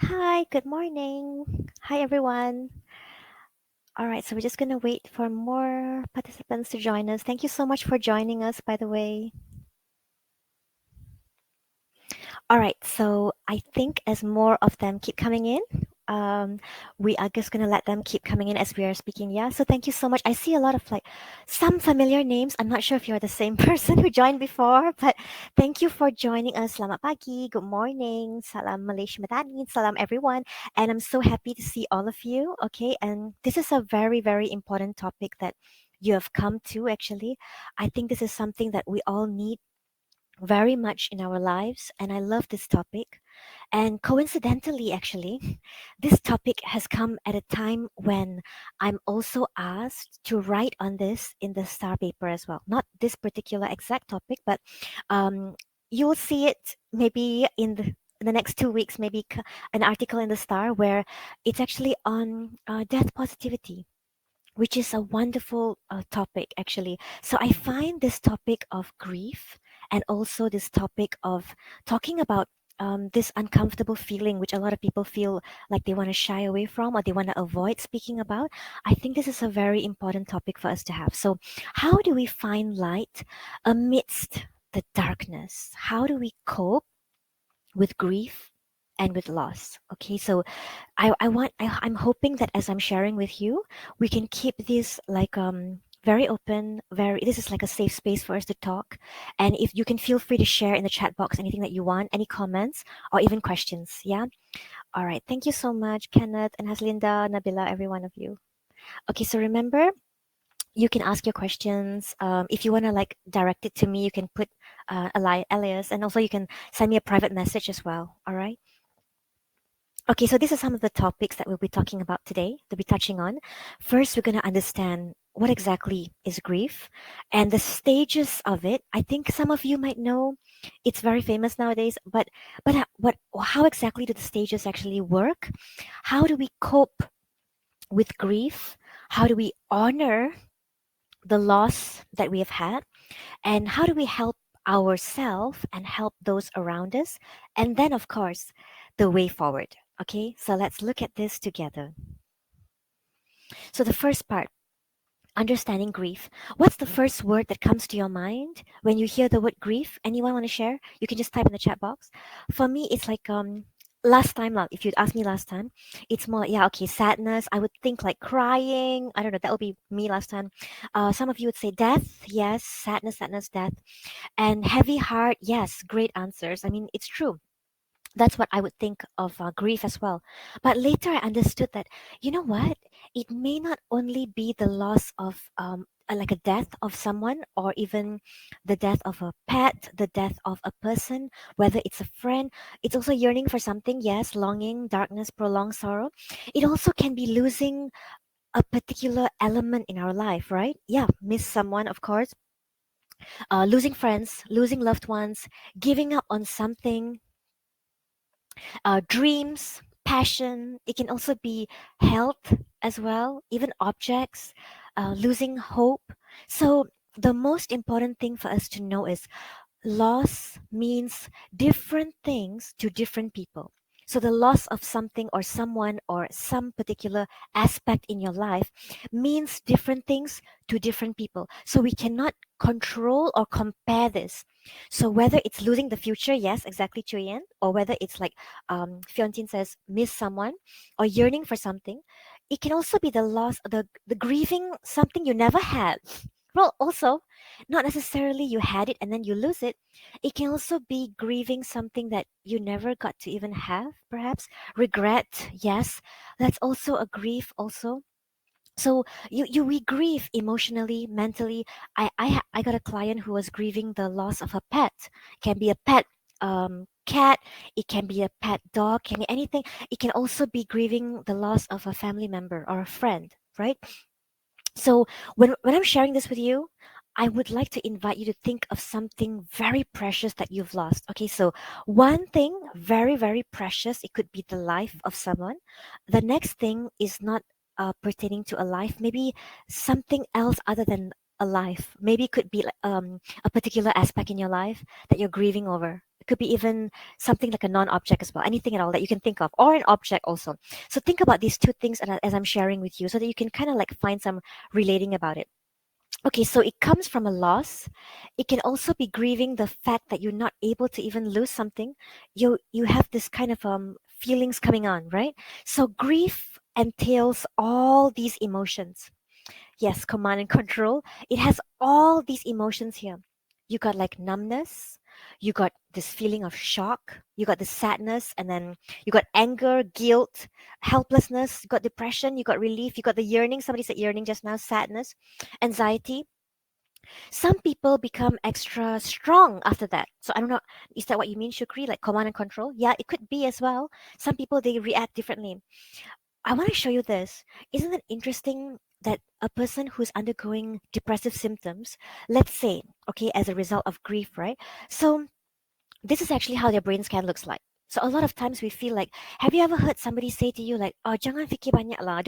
Hi, good morning. Hi, everyone. All right, so we're just going to wait for more participants to join us. Thank you so much for joining us, by the way. All right, so I think as more of them keep coming in, um, we are just gonna let them keep coming in as we are speaking. Yeah, so thank you so much. I see a lot of like some familiar names. I'm not sure if you're the same person who joined before, but thank you for joining us. Selamat pagi, good morning, salam Malaysia Madani, salam everyone, and I'm so happy to see all of you. Okay, and this is a very very important topic that you have come to actually. I think this is something that we all need very much in our lives, and I love this topic. And coincidentally, actually, this topic has come at a time when I'm also asked to write on this in the Star paper as well. Not this particular exact topic, but um, you'll see it maybe in the next 2 weeks, maybe an article in the Star where it's actually on death positivity, which is a wonderful topic actually. So I find this topic of grief and also this topic of talking about this uncomfortable feeling which a lot of people feel like they want to shy away from or they want to avoid speaking about. I think this is a very important topic for us to have. So how do we find light amidst the darkness? How do we cope with grief and with loss? Okay, so I'm hoping that as I'm sharing with you, we can keep this like very open, very this is like a safe space for us to talk. And if you can feel free to share in the chat box anything that you want, any comments or even questions. Yeah. All right. Thank you so much, Kenneth and Haslinda, Nabila, every one of you. Okay, so remember you can ask your questions. If you want to like direct it to me, you can put alias, and also you can send me a private message as well. All right. Okay, so these are some of the topics that we'll be talking about today, to be touching on. First, we're going to understand what exactly is grief and the stages of it. I think some of you might know it's very famous nowadays, but how exactly do the stages actually work? How do we cope with grief? How do we honor the loss that we have had? And how do we help ourselves and help those around us? And then, of course, the way forward. Okay, so let's look at this together. So, the first part, understanding grief. What's the first word that comes to your mind when you hear the word grief? Anyone want to share? You can just type in the chat box. For me, it's like last time, if you'd asked me last time, it's more like, yeah, okay, sadness. I would think like crying. I don't know, that would be me last time. Some of you would say death. Yes, sadness, death. And heavy heart, yes, great answers. I mean, it's true. That's what I would think of grief as well. But later I understood that, you know what? It may not only be the loss of like a death of someone or even the death of a pet, the death of a person, whether it's a friend. It's also yearning for something, yes, longing, darkness, prolonged sorrow. It also can be losing a particular element in our life, right? Yeah, miss someone, of course, losing friends, losing loved ones, giving up on something, dreams, passion. It can also be health as well, even objects, losing hope. So, the most important thing for us to know is loss means different things to different people. So, the loss of something or someone or some particular aspect in your life means different things to different people. So, we cannot control or compare this. So, whether it's losing the future, yes, exactly, Chuyen, or whether it's like Fiontin says, miss someone or yearning for something, it can also be the loss, the grieving something you never had. Well, also, not necessarily you had it and then you lose it. It can also be grieving something that you never got to even have, perhaps. Regret, yes. That's also a grief, also. So we grieve emotionally, mentally. I got a client who was grieving the loss of a pet. It can be a pet cat, it can be a pet dog, can be anything. It can also be grieving the loss of a family member or a friend, right? So when I'm sharing this with you, I would like to invite you to think of something very precious that you've lost. Okay, so one thing very, very precious, it could be the life of someone. The next thing is not pertaining to a life, maybe something else other than a life. Maybe it could be like, a particular aspect in your life that you're grieving over. could be even something like a non-object as well, anything at all that you can think of, or an object also. So think about these two things as I'm sharing with you, so that you can kind of like find some relating about it. Okay, so it comes from a loss. It can also be grieving the fact that you're not able to even lose something. You have this kind of feelings coming on, right? So grief entails all these emotions. Yes, command and control. It has all these emotions here. You got like numbness, you got this feeling of shock, you got the sadness, and then you got anger, guilt, helplessness, you got depression, you got relief, you got the yearning. Somebody said yearning just now, sadness, anxiety. Some people become extra strong after that. So I don't know, is that what you mean, Shukri? Like command and control? Yeah, it could be as well. Some people they react differently. I want to show you this. Isn't it interesting that a person who's undergoing depressive symptoms, let's say, okay, as a result of grief, right? So this is actually how their brain scan looks like. So a lot of times we feel like, have you ever heard somebody say to you like, oh, jangan fikir banyak lah.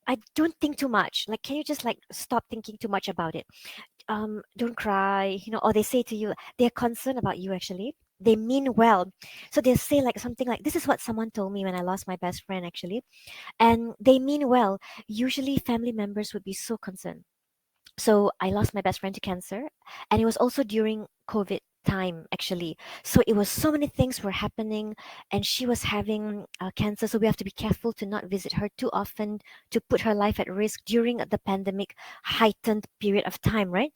I don't think too much. Like, can you just like stop thinking too much about it? Don't cry, or they say to you, they're concerned about you actually. They mean well. So they'll say like something like, this is what someone told me when I lost my best friend actually, and they mean well. Usually family members would be so concerned. So I lost my best friend to cancer, and it was also during COVID time actually. So it was so many things were happening, and she was having cancer. So we have to be careful to not visit her too often, to put her life at risk during the pandemic heightened period of time, right?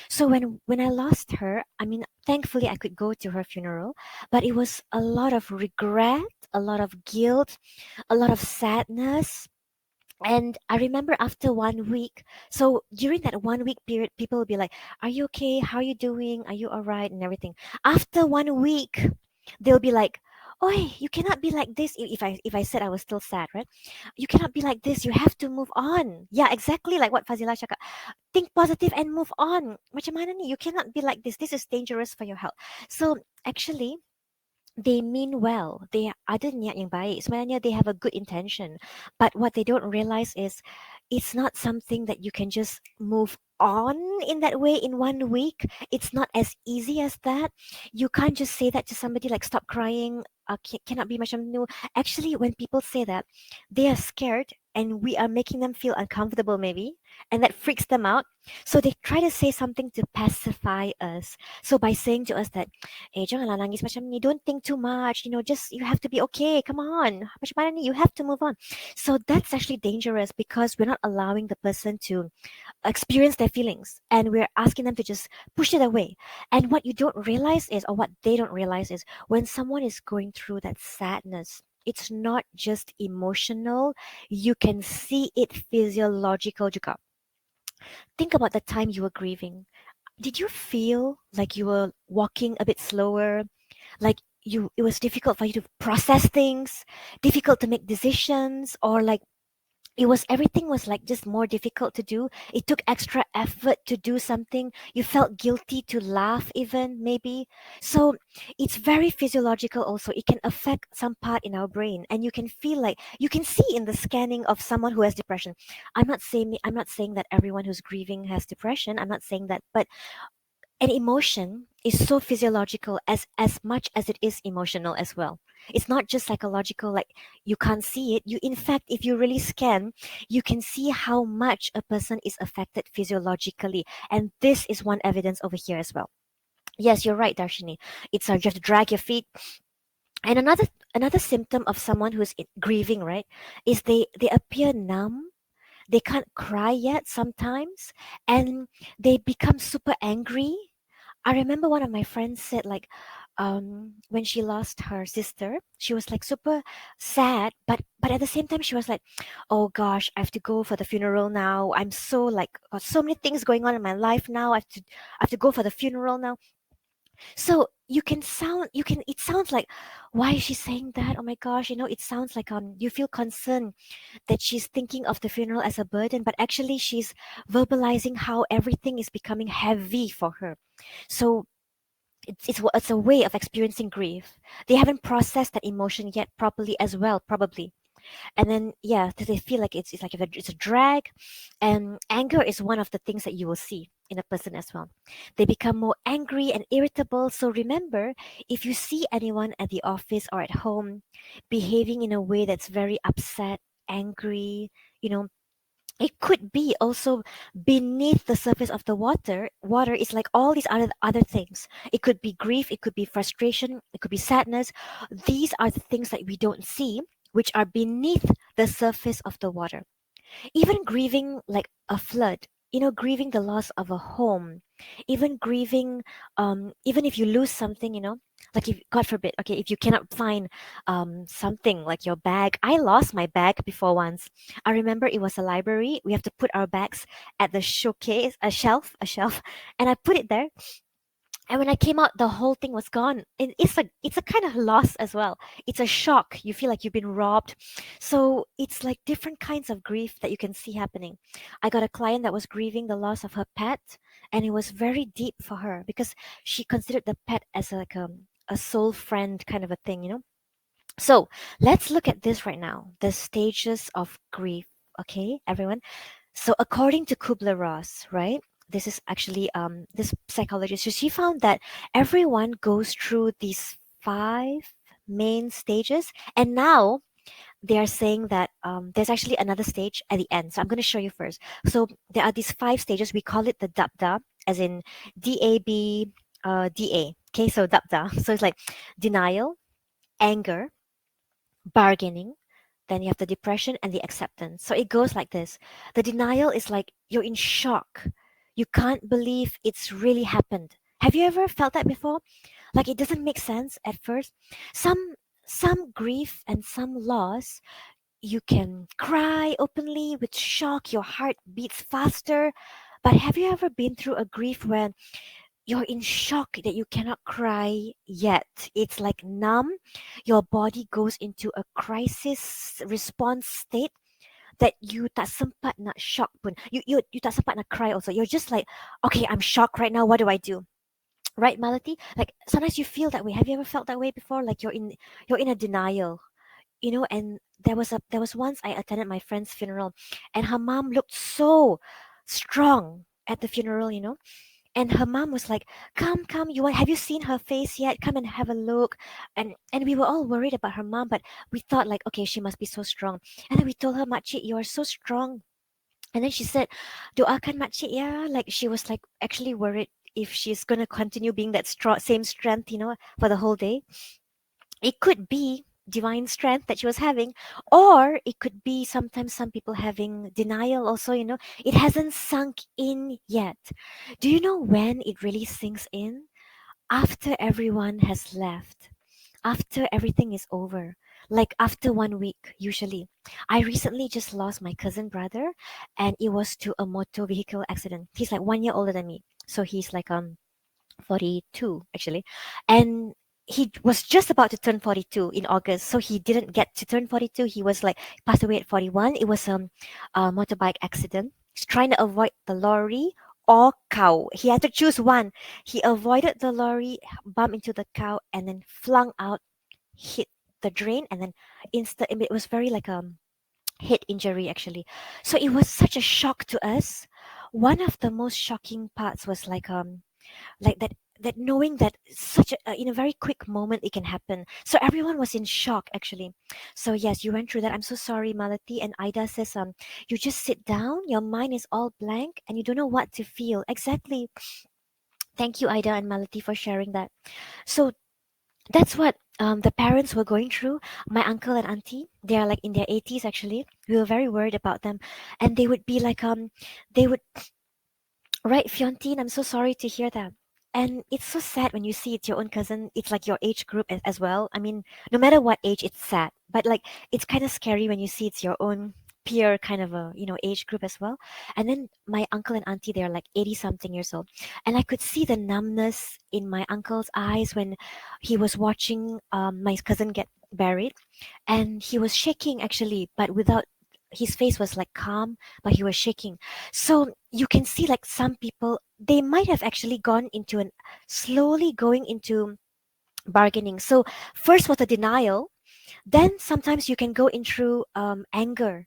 So when I lost her, I mean, thankfully I could go to her funeral, but it was a lot of regret, a lot of guilt, a lot of sadness. And I remember after 1 week, so during that 1 week period, people will be like, are you okay? How are you doing? Are you all right? And everything. After 1 week, they'll be like, Oi, you cannot be like this. If I said I was still sad, right? You cannot be like this. You have to move on. Yeah, exactly like what Fazila cakap. Think positive and move on. Macam mana ni? You cannot be like this. This is dangerous for your health. So actually, they mean well. They ada niat yang baik. Sebenarnya they have a good intention. But what they don't realize is it's not something that you can just move on in that way in 1 week. It's not as easy as that. You can't just say that to somebody like stop crying. Cannot be macam no. Actually, when people say that, they are scared and we are making them feel uncomfortable maybe, and that freaks them out. So they try to say something to pacify us. So by saying to us that janganlah nangis macam ni. Don't think too much. Just you have to be okay. Come on. Macam mana ni? You have to move on. So that's actually dangerous because we're not allowing the person to experience their feelings, and we're asking them to just push it away. And what you don't realize is, or what they don't realize is, when someone is going through that sadness, it's not just emotional. You can see it physiological juga. Think about the time you were grieving. Did you feel like you were walking a bit slower, like it was difficult for you to process things, difficult to make decisions, or like it was everything was like just more difficult to do? It took extra effort to do something. You felt guilty to laugh even maybe. So it's very physiological also. It can affect some part in our brain, and you can feel like you can see in the scanning of someone who has depression. I'm not saying that everyone who's grieving has depression. I'm not saying that, but an emotion is so physiological as much as it is emotional as well. It's not just psychological, like you can't see it. You, in fact, if you really scan, you can see how much a person is affected physiologically, and this is one evidence over here as well. Yes, you're right, Darshini. It's you have to drag your feet. And another symptom of someone who's grieving, right, is they appear numb. They can't cry yet sometimes, and they become super angry. I remember one of my friends said like when she lost her sister, she was like super sad, but at the same time she was like, oh gosh, I have to go for the funeral now. I'm so like got so many things going on in my life now. I have to go for the funeral now. So you can it sounds like, why is she saying that? Oh my gosh, it sounds like you feel concerned that she's thinking of the funeral as a burden, but actually she's verbalizing how everything is becoming heavy for her. So it's a way of experiencing grief. They haven't processed that emotion yet properly as well, probably. And then yeah, they feel like it's like it's a drag, and anger is one of the things that you will see in a person as well. They become more angry and irritable. So remember, if you see anyone at the office or at home behaving in a way that's very upset, angry, you know, it could be also beneath the surface of the water is like all these other things. It could be grief, it could be frustration, it could be sadness. These are the things that we don't see, which are beneath the surface of the water. Even grieving like a flood, grieving the loss of a home, even grieving, even if you lose something, like if God forbid, okay, if you cannot find something like your bag. I lost my bag before once. I remember it was a library. We have to put our bags at the showcase, a shelf, and I put it there, and when I came out, the whole thing was gone. And it's a kind of loss as well. It's a shock. You feel like you've been robbed. So it's like different kinds of grief that you can see happening. I got a client that was grieving the loss of her pet, and it was very deep for her because she considered the pet as like a soul friend kind of a thing. So let's look at this right now. The stages of grief. Okay, everyone. So according to Kubler-Ross, right? This is actually this psychologist. So she found that everyone goes through these five main stages, and now they are saying that there's actually another stage at the end. So I'm going to show you first. So there are these five stages. We call it the DABDA, as in DAB, DA. Okay, so DABDA. So it's like denial, anger, bargaining, then you have the depression and the acceptance. So it goes like this. The denial is like you're in shock. You can't believe it's really happened. Have you ever felt that before? Like it doesn't make sense at first. Some grief and some loss, you can cry openly with shock, your heart beats faster. But have you ever been through a grief when you're in shock that you cannot cry yet? It's like numb. Your body goes into a crisis response state that you tak sempat nak shock pun. You tak sempat nak cry also. You're just like, okay, I'm shocked right now. What do I do? Right, Malati? Like sometimes you feel that way. Have you ever felt that way before? Like you're in a denial, and there was once I attended my friend's funeral, and her mom looked so strong at the funeral. And her mom was like, come, have you seen her face yet? Come and have a look. And we were all worried about her mom, but we thought like, okay, she must be so strong. And then we told her, Makcik, you are so strong. And then she said, doakan Makcik ya. Like she was like actually worried if she's gonna continue being that strong, same strength, for the whole day. It could be divine strength that she was having, or it could be sometimes some people having denial also. It hasn't sunk in yet. Do you know when it really sinks in? After everyone has left, after everything is over, like after 1 week usually. I recently just lost my cousin brother, and it was to a motor vehicle accident. He's like 1 year older than me, so he's like 42 actually, and he was just about to turn 42 in August, so he didn't get to turn 42. He was like passed away at 41. It was a motorbike accident. He's trying to avoid the lorry or cow. He had to choose one. He avoided the lorry, bumped into the cow, and then flung out, hit the drain, and then it was very like head injury actually. So it was such a shock to us. One of the most shocking parts was like that knowing that such in a very quick moment it can happen. So everyone was in shock actually. So yes, you went through that. I'm so sorry, Malati. And Ida says you just sit down, your mind is all blank and you don't know what to feel exactly. Thank you, Ida and Malati, for sharing that. So that's what the parents were going through. My uncle and auntie, they are like in their 80s actually. We were very worried about them, and they would be like they would. Right, Fiontine, I'm so sorry to hear that. And it's so sad when you see it's your own cousin. It's like your age group as well. I mean, no matter what age, it's sad. But like, it's kind of scary when you see it's your own peer kind of a age group as well. And then my uncle and auntie, they're like 80 something years old, and I could see the numbness in my uncle's eyes when he was watching my cousin get buried, and he was shaking actually, but without, his face was like calm, but he was shaking. So you can see like some people, they might have actually gone into an slowly going into bargaining. So first was the denial, then sometimes you can go into anger.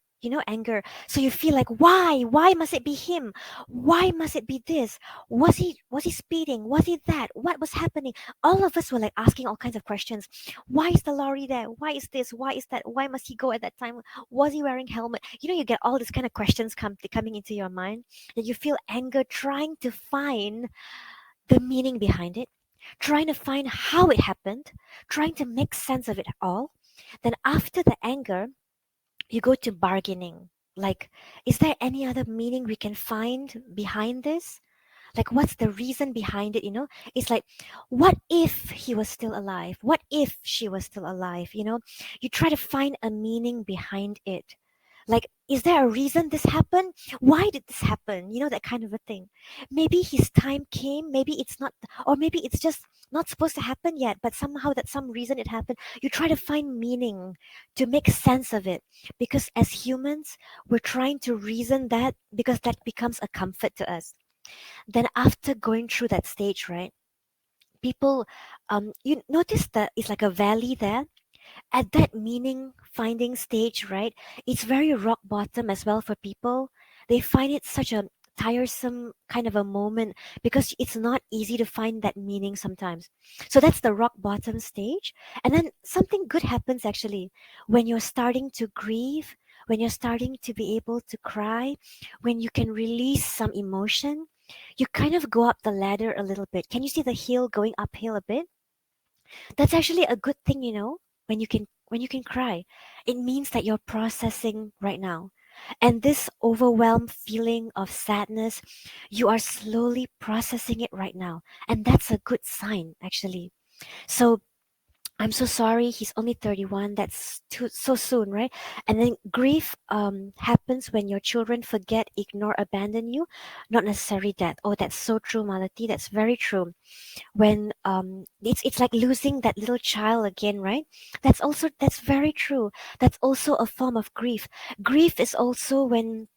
anger. So you feel like, why must it be him? Why must it be this? Was he speeding? Was he that? What was happening? All of us were like asking all kinds of questions. Why is the lorry there? Why is this? Why is that? Why must he go at that time? Was he wearing helmet? You get all these kind of questions coming into your mind, that you feel anger, trying to find the meaning behind it, trying to find how it happened, trying to make sense of it all. Then after the anger, you go to bargaining. Like, is there any other meaning we can find behind this? Like, what's the reason behind it? It's like, what if he was still alive? What if she was still alive? You try to find a meaning behind it. Like, is there a reason this happened? Why did this happen? That kind of a thing. Maybe his time came, maybe it's not, or maybe it's just not supposed to happen yet, but somehow that some reason it happened. You try to find meaning to make sense of it, because as humans, we're trying to reason that because that becomes a comfort to us. Then after going through that stage, right? People, you notice that it's like a valley there at that meaning finding stage, right? It's very rock bottom as well for people. They find it such a tiresome kind of a moment because it's not easy to find that meaning sometimes. So that's the rock bottom stage. And then something good happens actually when you're starting to grieve, when you're starting to be able to cry, when you can release some emotion. You kind of go up the ladder a little bit. Can you see the hill going uphill a bit? That's actually a good thing, when you can cry. It means that you're processing right now. And this overwhelmed feeling of sadness, you are slowly processing it right now. And that's a good sign, actually. So I'm so sorry. He's only 31. That's too so soon, right? And then grief happens when your children forget, ignore, abandon you, not necessarily death. Oh, that's so true, Malati. That's very true. When it's like losing that little child again, right? That's very true. That's also a form of grief. Grief is also when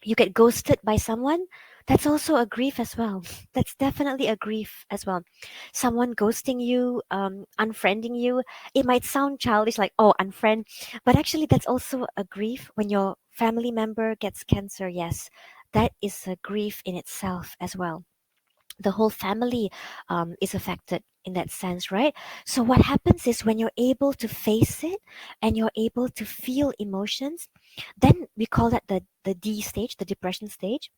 you get ghosted by someone. That's also a grief as well. That's definitely a grief as well. Someone ghosting you, unfriending you. It might sound childish, like, oh, unfriend, but actually that's also a grief. When your family member gets cancer, yes, that is a grief in itself as well. The whole family is affected in that sense, right? So what happens is when you're able to face it and you're able to feel emotions, then we call that the D stage, the depression stage.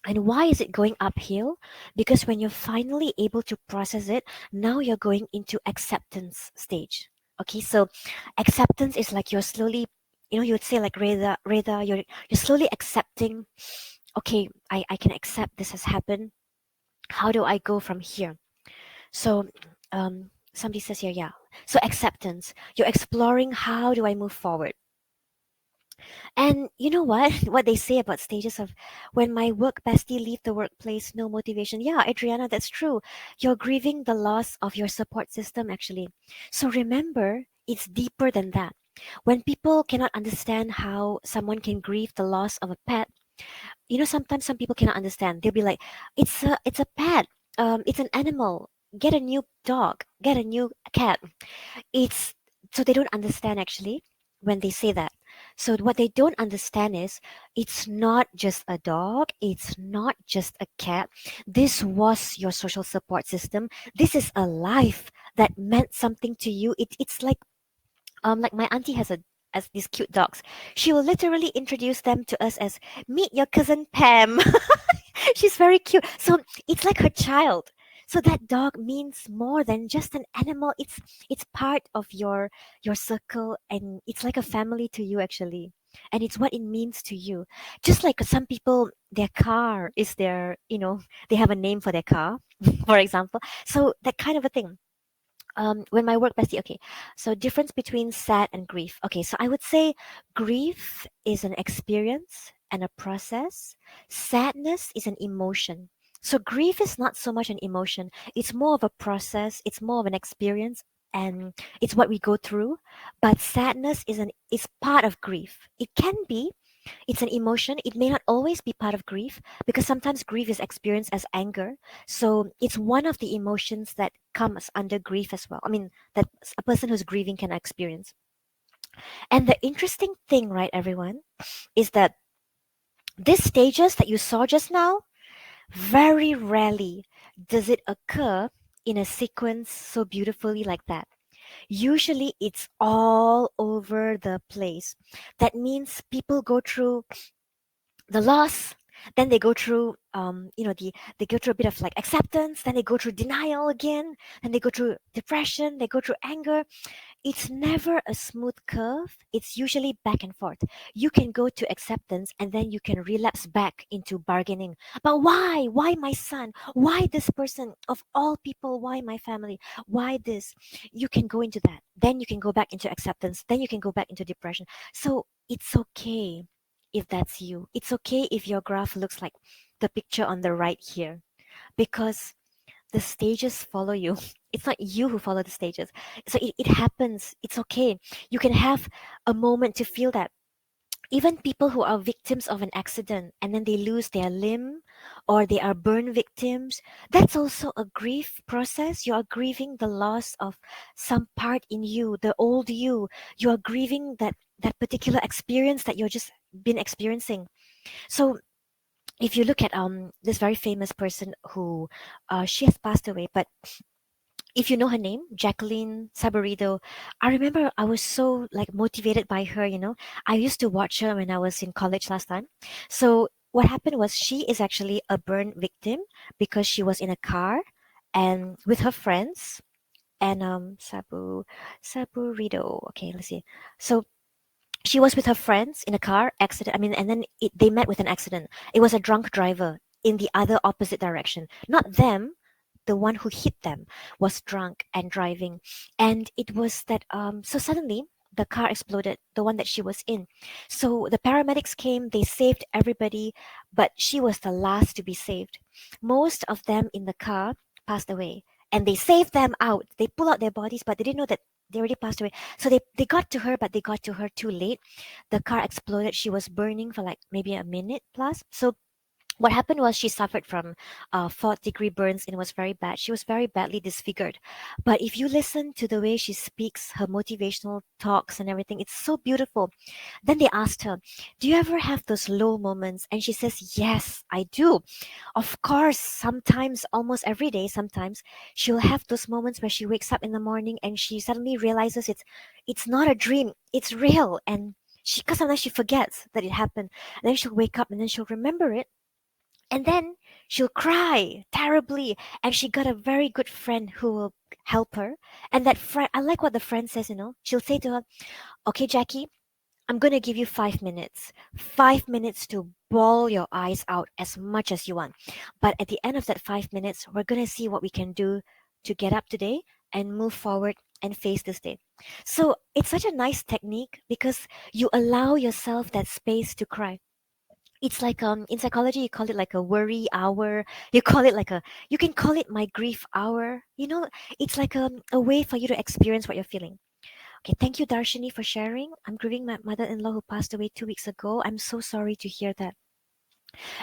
And why is it going uphill? Because when you're finally able to process it, now you're going into acceptance stage. Okay, so acceptance is like you're slowly, you would say like Reda, you're slowly accepting, okay, I can accept this has happened. How do I go from here? So, somebody says here, yeah. So acceptance. You're exploring, how do I move forward? And you know what? What they say about stages of when my work bestie leave the workplace, no motivation. Yeah, Adriana, that's true. You're grieving the loss of your support system, actually. So remember, it's deeper than that. When people cannot understand how someone can grieve the loss of a pet, sometimes some people cannot understand. They'll be like, it's a pet, it's an animal, get a new dog, get a new cat. It's So they don't understand actually when they say that. So what they don't understand is, it's not just a dog, it's not just a cat. This was your social support system. This is a life that meant something to you. It's like my auntie has a as these cute dogs. She will literally introduce them to us as, meet your cousin Pam. She's very cute. So it's like her child. So that dog means more than just an animal. It's part of your circle, and it's like a family to you actually. And it's what it means to you. Just like some people, their car is they have a name for their car, for example. So that kind of a thing. When my work bestie, okay, so difference between sad and grief. Okay, so I would say grief is an experience and a process. Sadness is an emotion. So grief is not so much an emotion, it's more of a process, it's more of an experience, and it's what we go through. But sadness is part of grief. It can be, it's an emotion. It may not always be part of grief, because sometimes grief is experienced as anger. So it's one of the emotions that comes under grief as well. I mean, that a person who's grieving can experience. And the interesting thing, right, everyone, is that these stages that you saw just now, very rarely does it occur in a sequence so beautifully like that. Usually it's all over the place. That means people go through the loss, then they go through they go through a bit of like acceptance, then they go through denial again, then they go through depression, they go through anger. It's never a smooth curve. It's usually back and forth. You can go to acceptance and then you can relapse back into bargaining. But why? Why my son? Why this person? Of all people, why my family? Why this? You can go into that. Then you can go back into acceptance. Then you can go back into depression. So it's okay if that's you. It's okay if your graph looks like the picture on the right here, because the stages follow you. It's not you who follow the stages. So it happens. It's okay. You can have a moment to feel that. Even people who are victims of an accident and then they lose their limb or they are burn victims, that's also a grief process. You are grieving the loss of some part in you, the old you. You are grieving that particular experience that you're just been experiencing. So if you look at this very famous person who she has passed away, but if you know her name, Jacqueline Saborido, I remember I was so like motivated by her, you know. I used to watch her when I was in college last time. So what happened was she is actually a burn victim because she was in a car and with her friends and Saborido. Okay, let's see. So she was with her friends in a car accident. I mean, and then they met with an accident. It was a drunk driver in the other opposite direction. Not them, the one who hit them was drunk and driving, and it was that so suddenly the car exploded, the one that she was in. So the paramedics came, they saved everybody, but she was the last to be saved. Most of them in the car passed away, and they saved them out. They pull out their bodies, but they didn't know that they already passed away. So they got to her, but they got to her too late. The car exploded. She was burning for like maybe a minute plus. So what happened was she suffered from fourth degree burns and it was very bad. She was very badly disfigured. But if you listen to the way she speaks, her motivational talks and everything, it's so beautiful. Then they asked her, do you ever have those low moments? And she says, yes, I do. Of course, sometimes, almost every day, sometimes she'll have those moments where she wakes up in the morning and she suddenly realizes it's not a dream, it's real. And she, because sometimes she forgets that it happened. And then she'll wake up and then she'll remember it, and then she'll cry terribly. And she got a very good friend who will help her. And that friend, I like what the friend says, you know. She'll say to her, okay, Jackie, I'm going to give you 5 minutes. 5 minutes to bawl your eyes out as much as you want. But at the end of that 5 minutes, we're going to see what we can do to get up today and move forward and face this day. So it's such a nice technique because you allow yourself that space to cry. It's like in psychology you call it like a worry hour. You call it like a, you can call it my grief hour, you know. It's like a way for you to experience what you're feeling. Okay, thank you, Darshini, for sharing. I'm grieving my mother-in-law who passed away 2 weeks ago. I'm so sorry to hear that.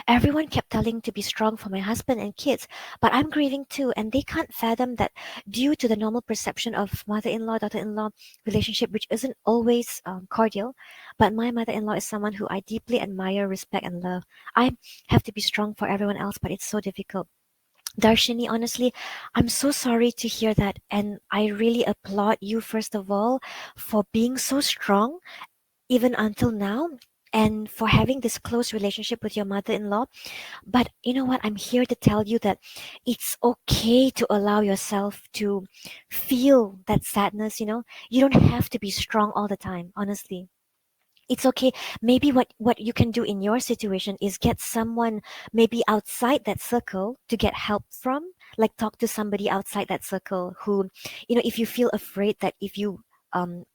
Everyone kept telling to be strong for my husband and kids, but I'm grieving too, and they can't fathom that due to the normal perception of mother-in-law, daughter-in-law relationship, which isn't always cordial. But my mother-in-law is someone who I deeply admire, respect, and love. I have to be strong for everyone else, but it's so difficult. Darshini, honestly, I'm so sorry to hear that, and I really applaud you first of all for being so strong even until now, and for having this close relationship with your mother-in-law. But you know what? I'm here to tell you that it's okay to allow yourself to feel that sadness, you know? You don't have to be strong all the time, honestly. It's okay. Maybe what you can do in your situation is get someone maybe outside that circle to get help from, like talk to somebody outside that circle who, you know, if you feel afraid that if you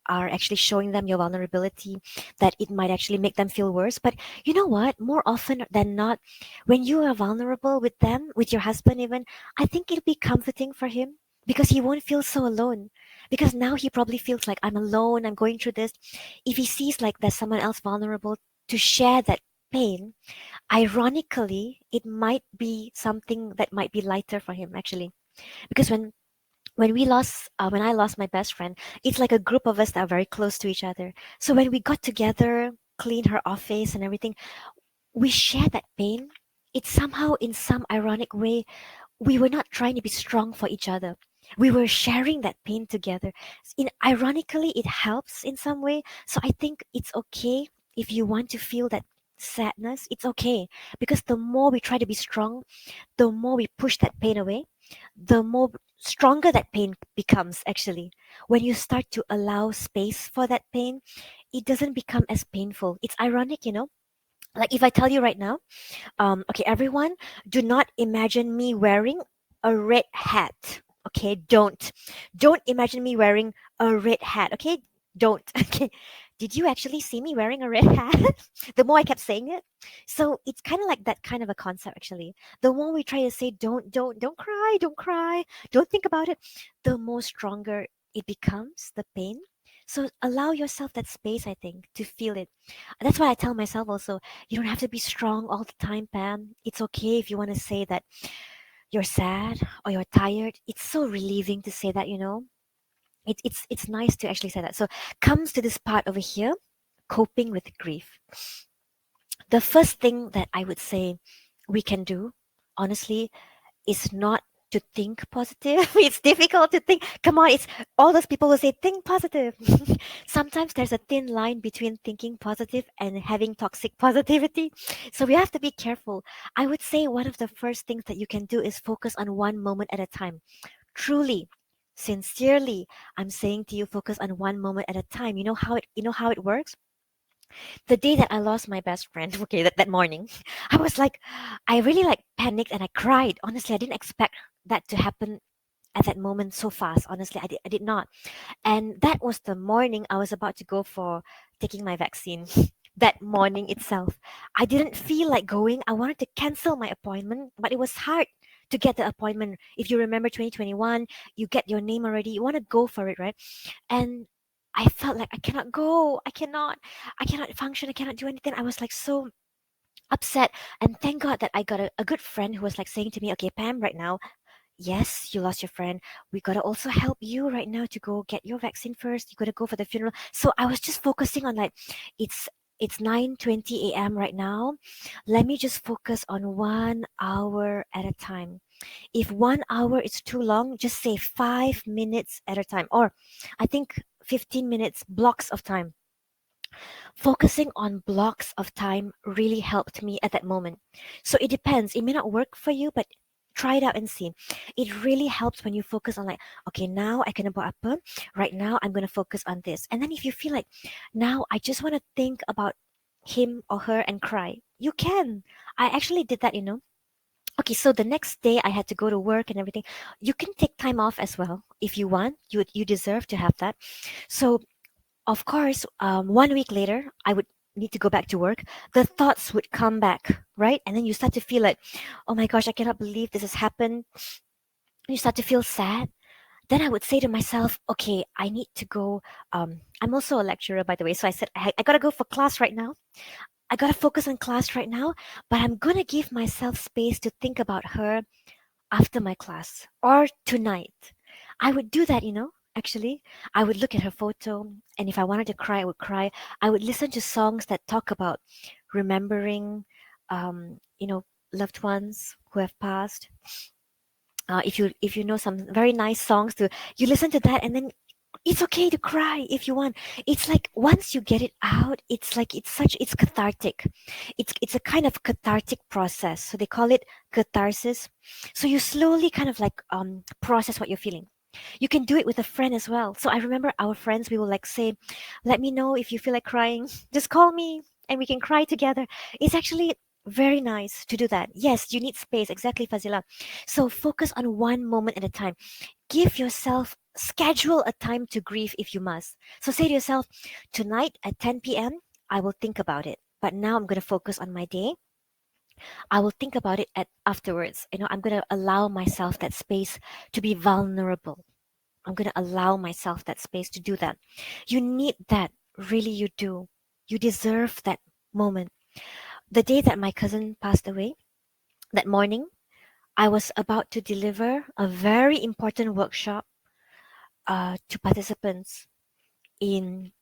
are actually showing them your vulnerability, that it might actually make them feel worse. But you know what? More often than not, when you are vulnerable with them, with your husband even, I think it'll be comforting for him because he won't feel so alone. Because now he probably feels like I'm alone, I'm going through this. If he sees like there's someone else vulnerable to share that pain, ironically, it might be something that might be lighter for him actually. Because when when I lost my best friend, it's like a group of us that are very close to each other. So when we got together, cleaned her office and everything, we shared that pain. It's somehow, in some ironic way, we were not trying to be strong for each other. We were sharing that pain together. Ironically, it helps in some way. So I think it's okay if you want to feel that sadness. It's okay because the more we try to be strong, the more we push that pain away, the more stronger that pain becomes. Actually, when you start to allow space for that pain, it doesn't become as painful. It's ironic, like if I tell you right now, okay, everyone, do not imagine me wearing a red hat. Okay, don't imagine me wearing a red hat. Okay, don't. Okay, did you actually see me wearing a red hat? The more I kept saying it, so it's kind of like that kind of a concept. Actually, the more we try to say, don't cry, don't cry, don't think about it, the more stronger it becomes, the pain. So allow yourself that space, I think, to feel it. That's why I tell myself also, you don't have to be strong all the time, Pam. It's okay if you want to say that you're sad or you're tired. It's so relieving to say that. It's nice to actually say that. So comes to this part over here, coping with grief. The first thing that I would say we can do, honestly, is not to think positive. It's difficult to think. Come on, it's all those people who say think positive. Sometimes there's a thin line between thinking positive and having toxic positivity. So we have to be careful. I would say one of the first things that you can do is focus on one moment at a time. Truly, sincerely, I'm saying to you, focus on one moment at a time. You know how it works? The day that I lost my best friend, okay, that morning, I was like, I really like panicked and I cried. Honestly, I didn't expect that to happen at that moment so fast. Honestly, I did not. And that was the morning I was about to go for taking my vaccine. That morning itself, I didn't feel like going. I wanted to cancel my appointment, but it was hard to get the appointment. If you remember 2021, you get your name already. You want to go for it, right? And I felt like I cannot go. I cannot function. I cannot do anything. I was like so upset. And thank God that I got a good friend who was like saying to me, okay, Pam, right now, yes, you lost your friend. We gotta also help you right now to go get your vaccine first. You gotta go for the funeral. So I was just focusing on like, it's it's 9:20 a.m. right now. Let me just focus on 1 hour at a time. If 1 hour is too long, just say 5 minutes at a time, or I think 15 minutes blocks of time. Focusing on blocks of time really helped me at that moment. So it depends. It may not work for you, but try it out and see. It really helps when you focus on like, okay, now I can buat apa. Right now I'm going to focus on this. And then if you feel like now I just want to think about him or her and cry, you can. I actually did that. Okay, so the next day I had to go to work and everything. You can take time off as well if you want. You deserve to have that. So of course, 1 week later, I would need to go back to work. The thoughts would come back, right? And then you start to feel like, oh my gosh, I cannot believe this has happened. You start to feel sad. Then I would say to myself, okay, I need to go. I'm also a lecturer, by the way. So I said, I got to go for class right now. I got to focus on class right now, but I'm going to give myself space to think about her after my class or tonight. I would do that. Actually, I would look at her photo, and if I wanted to cry, I would cry. I would listen to songs that talk about remembering, um, you know, loved ones who have passed. If you know some very nice songs, to you listen to that, and then it's okay to cry if you want. It's like once you get it out, it's like it's cathartic. It's a kind of cathartic process. So they call it catharsis. So you slowly kind of like process what you're feeling. You can do it with a friend as well. So I remember our friends, we will like say, let me know if you feel like crying. Just call me and we can cry together. It's actually very nice to do that. Yes, you need space. Exactly, Fazila. So focus on one moment at a time. Give yourself schedule a time to grieve if you must. So say to yourself, tonight at 10 p.m., I will think about it. But now I'm going to focus on my day. I will think about it at afterwards. I'm going to allow myself that space to be vulnerable. I'm going to allow myself that space to do that. You need that. Really, you do. You deserve that moment. The day that my cousin passed away, that morning, I was about to deliver a very important workshop. to participants in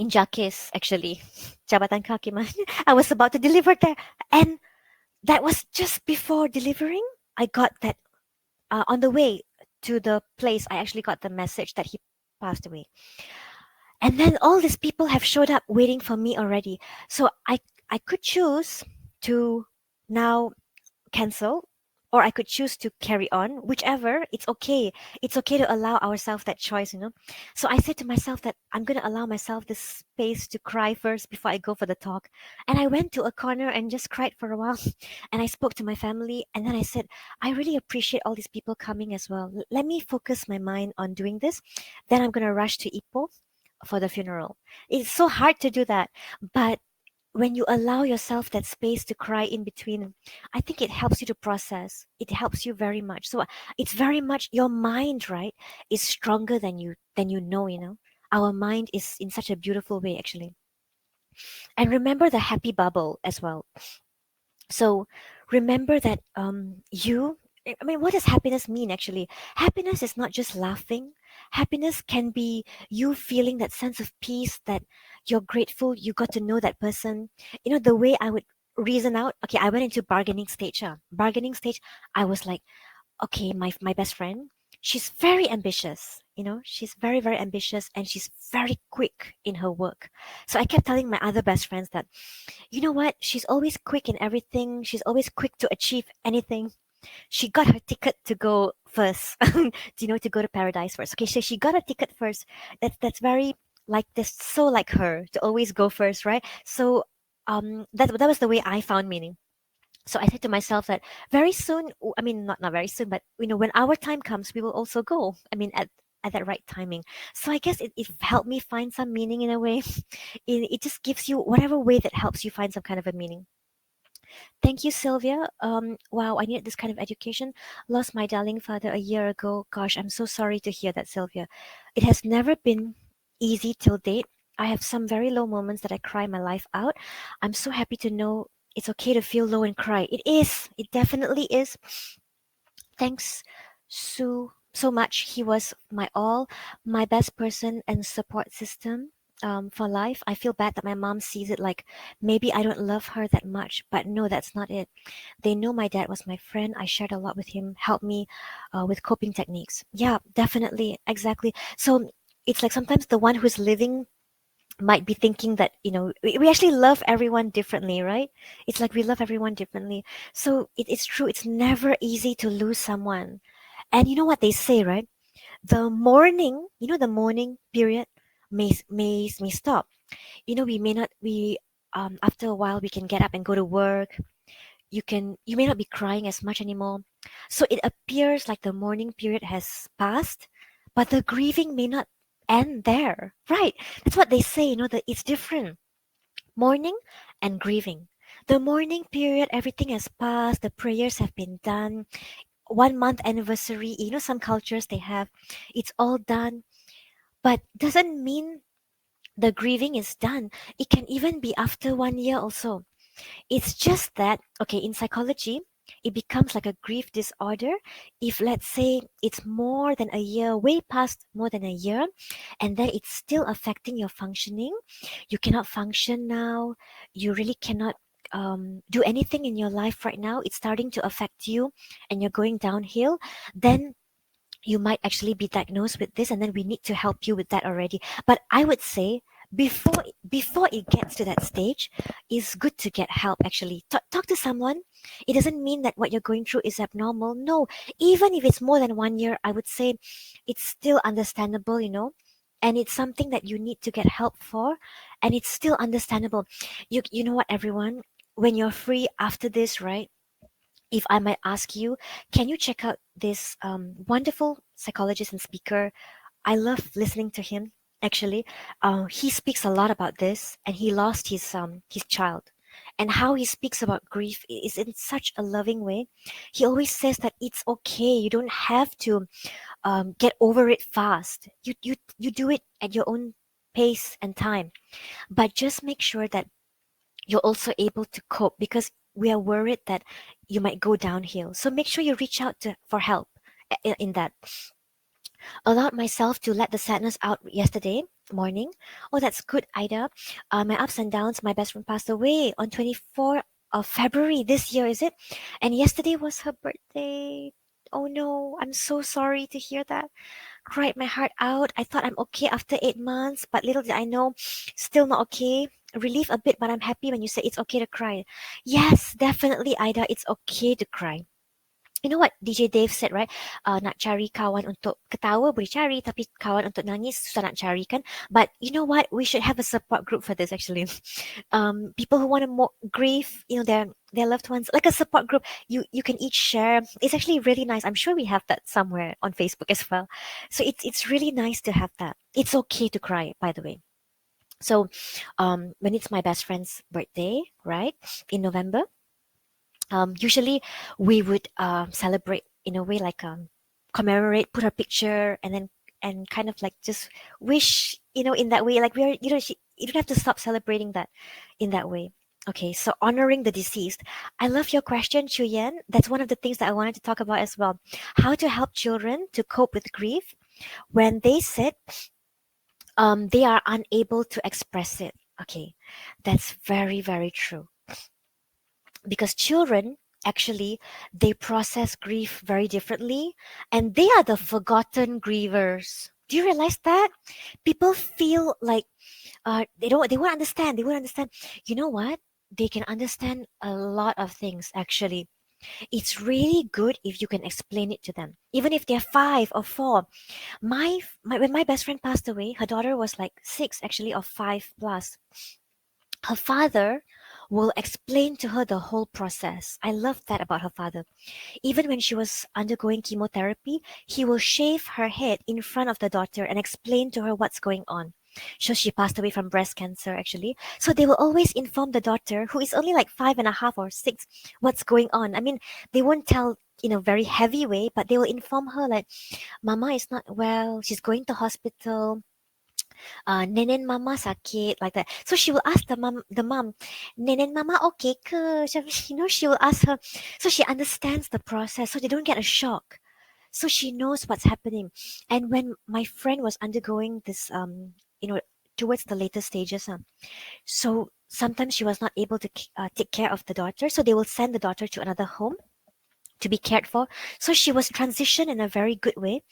Jakis, actually, Jabatan Kakiman. I was about to deliver there, and that was just before delivering. I got that on the way to the place. I actually got the message that he passed away, and then all these people have showed up waiting for me already. So I could choose to now cancel, or I could choose to carry on, whichever. It's okay. It's okay to allow ourselves that choice, you know. So I said to myself that I'm going to allow myself this space to cry first before I go for the talk. And I went to a corner and just cried for a while. And I spoke to my family, and then I said, I really appreciate all these people coming as well. Let me focus my mind on doing this. Then I'm going to rush to Ipoh for the funeral. It's so hard to do that, but when you allow yourself that space to cry in between, I think it helps you to process. It helps you very much. So it's very much your mind, right, is stronger than you know, you know. Our mind is in such a beautiful way, actually. And remember the happy bubble as well. So remember that I mean, what does happiness mean actually? Happiness is not just laughing. Happiness can be you feeling that sense of peace, that you're grateful you got to know that person. You know, the way I would reason out, okay, I went into bargaining stage. Bargaining stage, I was like, okay, my best friend, she's very ambitious. You know, she's very, very ambitious, and she's very quick in her work. So I kept telling my other best friends that, you know what? She's always quick in everything. She's always quick to achieve anything. She got her ticket to go first, you know, to go to paradise first. Okay, so she got a ticket first. That's very like this, so like her to always go first, right? So that was the way I found meaning. So I said to myself that very soon, I mean, not very soon, but you know, when our time comes, we will also go. I mean, at that right timing. So I guess it helped me find some meaning in a way. It just gives you whatever way that helps you find some kind of a meaning. Thank you, Sylvia. Wow, I needed this kind of education. Lost my darling father a year ago. Gosh, I'm so sorry to hear that, Sylvia. It has never been easy till date. I have some very low moments that I cry my life out. I'm so happy to know it's okay to feel low and cry. It is. It definitely is. Thanks so much. He was my all, my best person and support system for life. I feel bad that my mom sees it like maybe I don't love her that much, but no, that's not it. They know my dad was my friend. I shared a lot with him, helped me with coping techniques. Yeah, definitely, exactly. So it's like sometimes the one who's living might be thinking that, you know, we actually love everyone differently, right? It's like we love everyone differently. So it's true, it's never easy to lose someone. And you know what they say, right? The mourning, you know, the mourning period may stop. You know, we may not we after a while we can get up and go to work. You may not be crying as much anymore. So it appears like the mourning period has passed, but the grieving may not end there. Right. That's what they say, you know, that it's different. Mourning and grieving. The mourning period, everything has passed, the prayers have been done. 1 month anniversary, you know, some cultures they have, it's all done, but doesn't mean the grieving is done. It can even be after 1 year also. It's just that, okay, in psychology, it becomes like a grief disorder if, let's say, it's more than a year, way past more than a year, and then it's still affecting your functioning. You cannot function now. You really cannot do anything in your life right now. It's starting to affect you and you're going downhill. Then you might actually be diagnosed with this, and then we need to help you with that already. But I would say before it gets to that stage, it's good to get help. Actually, talk to someone. It doesn't mean that what you're going through is abnormal. No, even if it's more than 1 year, I would say it's still understandable, you know. And it's something that you need to get help for, and it's still understandable. You know what, everyone, when you're free after this, right, if I might ask you, can you check out this wonderful psychologist and speaker? I love listening to him. Actually, he speaks a lot about this, and he lost his child, and how he speaks about grief is in such a loving way. He always says that it's okay. You don't have to get over it fast. You do it at your own pace and time, but just make sure that you're also able to cope, because we are worried that you might go downhill. So make sure you reach out for help in that. Allowed myself to let the sadness out yesterday morning. Oh, that's good, Ida. My ups and downs. My best friend passed away on 24th of February this year, is it? And yesterday was her birthday. Oh no, I'm so sorry to hear that. Cried my heart out. I thought I'm okay after 8 months, but little did I know, still not okay. Relief a bit, but I'm happy when you say it's okay to cry. Yes, definitely, Ida. It's okay to cry. You know what DJ Dave said, right? Nak cari kawan untuk ketawa boleh cari, tapi kawan untuk nangis susah nak cari kan? But you know what? We should have a support group for this actually. People who want to grieve, their loved ones, like a support group. You can each share. It's actually really nice. I'm sure we have that somewhere on Facebook as well. So it's really nice to have that. It's okay to cry, by the way. So, when it's my best friend's birthday, right, in November, usually we would celebrate in a way like commemorate, put her picture, and then and kind of like just wish, in that way. Like you don't have to stop celebrating that in that way. Okay, so honoring the deceased. I love your question, Chuyen. That's one of the things that I wanted to talk about as well. How to help children to cope with grief when they sit, they are unable to express it. Okay, that's very, very true because children actually they process grief very differently and they are the forgotten grievers. Do you realize that people feel like they won't understand. You know what, they can understand a lot of things actually. It's really good if you can explain it to them even if they're 5 or 4. When my best friend passed away, her daughter was like 6 actually, or 5 plus. Her father will explain to her the whole process. I love that about her father. Even when she was undergoing chemotherapy, he will shave her head in front of the daughter and explain to her what's going on. So she passed away from breast cancer, actually. So they will always inform the daughter, who is only like 5.5 or 6, what's going on. I mean, they won't tell in a very heavy way, but they will inform her like, Mama is not well, she's going to hospital, Nenen mama sakit, like that. So she will ask the mom, Nenen mama okay ke? She will ask her, so she understands the process, so they don't get a shock. So she knows what's happening. And when my friend was undergoing this, towards the later stages, so sometimes she was not able to take care of the daughter, so they will send the daughter to another home to be cared for. So she was transitioned in a very good way.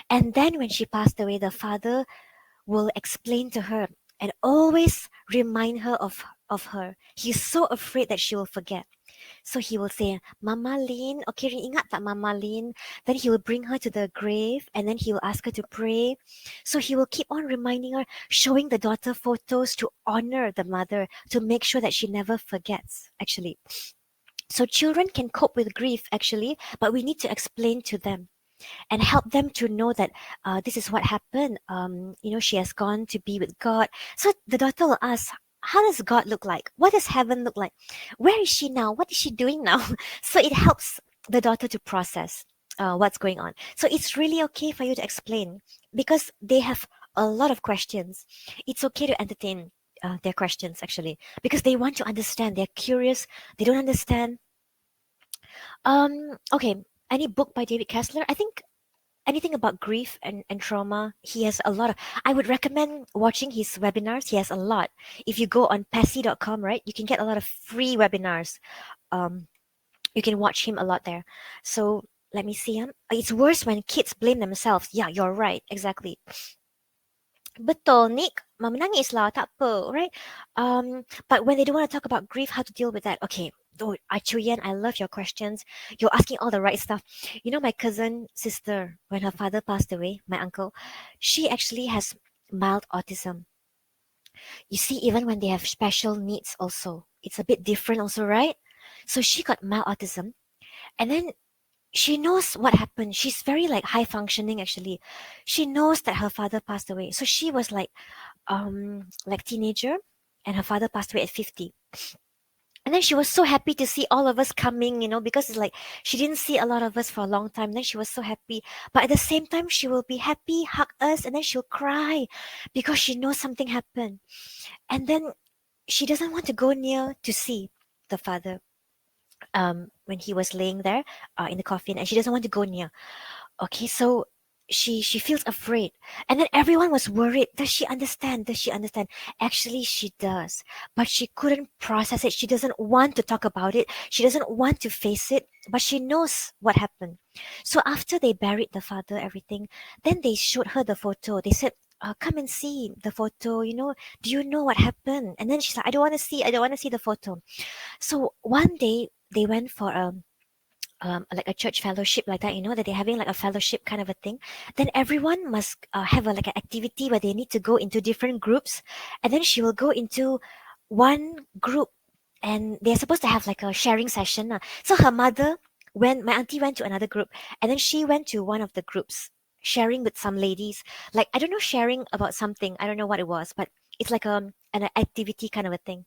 And then when she passed away, the father will explain to her and always remind her of her. He's so afraid that she will forget. So he will say, Mama Lin, okay, ingat tak Mama Lin? Then he will bring her to the grave and then he will ask her to pray. So he will keep on reminding her, showing the daughter photos to honor the mother, to make sure that she never forgets, actually. So children can cope with grief, actually, but we need to explain to them and help them to know that this is what happened. She has gone to be with God. So the daughter will ask, how does God look like? What does heaven look like? Where is she now? What is she doing now? So it helps the daughter to process what's going on. So it's really okay for you to explain because they have a lot of questions. It's okay to entertain their questions actually because they want to understand. They're curious. They don't understand. Okay. Any book by David Kessler? I think anything about grief and trauma, he has a lot of. I would recommend watching his webinars. He has a lot. If you go on Pessy.com, right, you can get a lot of free webinars. Um, you can watch him a lot there. So let me see. It's worse when kids blame themselves. Yeah, you're right. Exactly. Betul, Nick. Menangis lah, tak apa, right? But when they don't want to talk about grief, how to deal with that? Okay. Oh, Chuyen, I love your questions. You're asking all the right stuff. My cousin sister, when her father passed away, my uncle, she actually has mild autism. You see, even when they have special needs, also, it's a bit different, also, right? So she got mild autism, and then she knows what happened. She's very like high functioning, actually. She knows that her father passed away. So she was like teenager and her father passed away at 50. And then she was so happy to see all of us coming, because it's like she didn't see a lot of us for a long time. Then she was so happy. But at the same time, she will be happy, hug us, and then she'll cry because she knows something happened. And then she doesn't want to go near to see the father when he was laying there in the coffin, and she doesn't want to go near. Okay, so she feels afraid, and then everyone was worried. Does she understand? Does she understand? Actually she does, but she couldn't process it. She doesn't want to talk about it. She doesn't want to face it, but she knows what happened. So after they buried the father, everything, then they showed her the photo. They said, come and see the photo, do you know what happened? And then she's like, I don't want to see the photo. So one day they went for like a church fellowship like that, that they're having like a fellowship kind of a thing. Then everyone must have like an activity where they need to go into different groups, and then she will go into one group, and they're supposed to have like a sharing session. So her mother, when my auntie went to another group, and then she went to one of the groups, sharing with some ladies, like I don't know, sharing about something. I don't know what it was, but it's like an activity kind of a thing.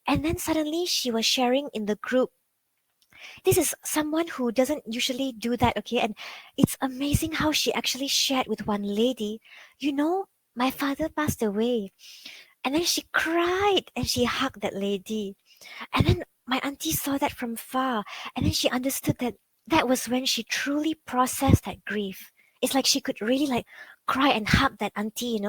And then suddenly she was sharing in the group. This is someone who doesn't usually do that, okay? And it's amazing how she actually shared with one lady, my father passed away. And then she cried and she hugged that lady. And then my auntie saw that from far, and then she understood that that was when she truly processed that grief. It's like she could really like cry and hug that auntie,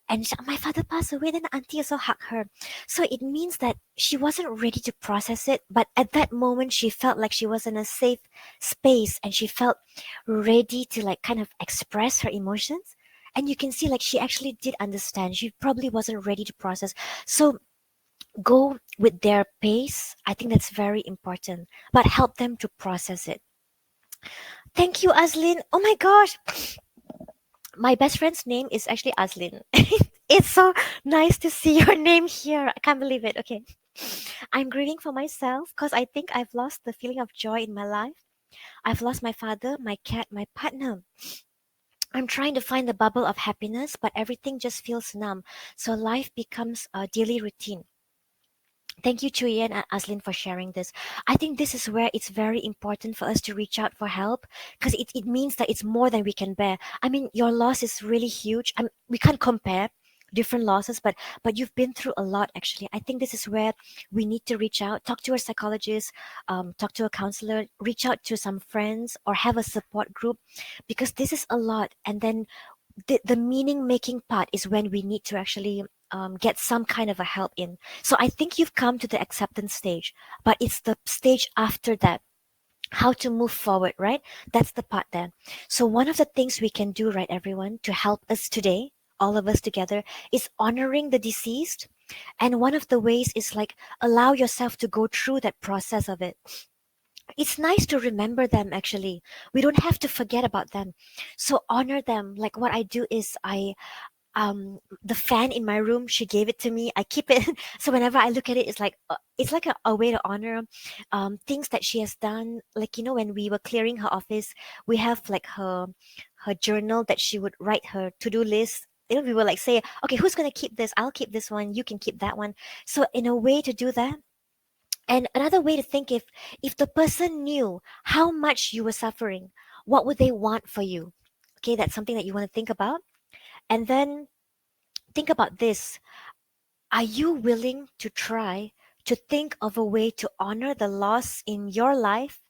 And my father passed away, then the auntie also hugged her. So it means that she wasn't ready to process it, but at that moment she felt like she was in a safe space and she felt ready to like kind of express her emotions. And you can see like she actually did understand. She probably wasn't ready to process. So go with their pace. I think that's very important, but help them to process it. Thank you, Aslin. Oh my gosh, my best friend's name is actually Aslin. It's so nice to see your name here. I can't believe it. Okay. I'm grieving for myself because I think I've lost the feeling of joy in my life. I've lost my father, my cat, my partner. I'm trying to find the bubble of happiness, but everything just feels numb. So life becomes a daily routine. Thank you, Chuy and Aslin, for sharing this. I think this is where it's very important for us to reach out for help because it means that it's more than we can bear. I mean, your loss is really huge. We can't compare different losses, but you've been through a lot actually. I think this is where we need to reach out, talk to a psychologist, talk to a counselor, reach out to some friends or have a support group because this is a lot. And then the meaning making part is when we need to actually get some kind of a help in. So I think you've come to the acceptance stage, but it's the stage after that, how to move forward, right? That's the part there. So one of the things we can do, right, everyone, to help us today, all of us together, is honoring the deceased. And one of the ways is like allow yourself to go through that process of it. It's nice to remember them actually. We don't have to forget about them. So honor them. Like what I do is the fan in my room, she gave it to me, I keep it. So whenever I look at it, it's like a way to honor things that she has done. Like when we were clearing her office, we have like her journal that she would write her to-do list. We will like say, okay, who's going to keep this? I'll keep this one, you can keep that one. So in a way to do that. And another way to think, if the person knew how much you were suffering, what would they want for you? Okay, that's something that you want to think about. And then think about this. Are you willing to try to think of a way to honor the loss in your life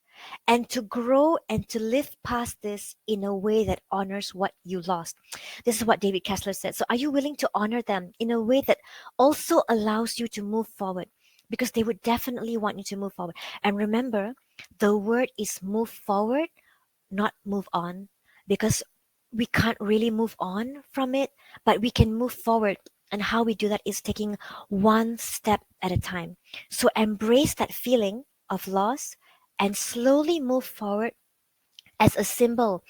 and to grow and to live past this in a way that honors what you lost? This is what David Kessler said. So, are you willing to honor them in a way that also allows you to move forward? Because they would definitely want you to move forward. And remember, the word is move forward, not move on, because we can't really move on from it, but we can move forward. And how we do that is taking one step at a time. So embrace that feeling of loss and slowly move forward as a symbol